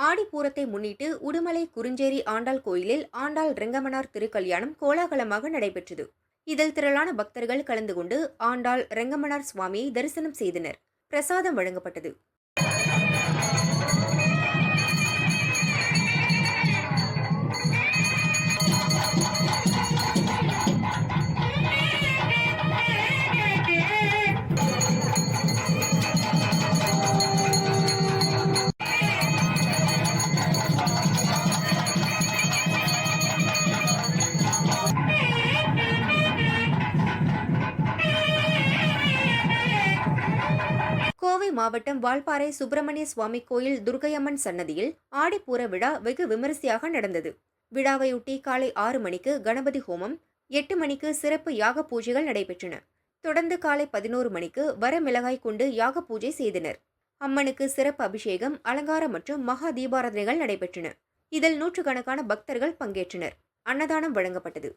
ஆடிப்பூரத்தை முன்னிட்டு உடுமலை குறிஞ்சேரி ஆண்டாள் கோயிலில் ஆண்டாள் ரெங்கமனார் திருக்கல்யாணம் கோலாகலமாக நடைபெற்றது. இதில் திரளான பக்தர்கள் கலந்து கொண்டு ஆண்டாள் ரெங்கமனார் சுவாமியை தரிசனம் செய்தனர். பிரசாதம் வழங்கப்பட்டது. கோவை மாவட்டம் வால்பாறை சுப்பிரமணிய சுவாமி கோயில் துர்க்கையம்மன் சன்னதியில் ஆடிப்பூர விழா வெகு விமரிசையாக நடந்தது. விழாவையொட்டி காலை 6 மணிக்கு கணபதி ஹோமம், 8 மணிக்கு சிறப்பு யாக பூஜைகள் நடைபெற்றன. தொடர்ந்து காலை 11 மணிக்கு வரமிளகாய் கொண்டு யாக பூஜை செய்தனர். அம்மனுக்கு சிறப்பு அபிஷேகம், அலங்காரம் மற்றும் மகா தீபாராதனைகள் நடைபெற்றன. இதில் நூற்றுக்கணக்கான பக்தர்கள் பங்கேற்றனர். அன்னதானம் வழங்கப்பட்டது.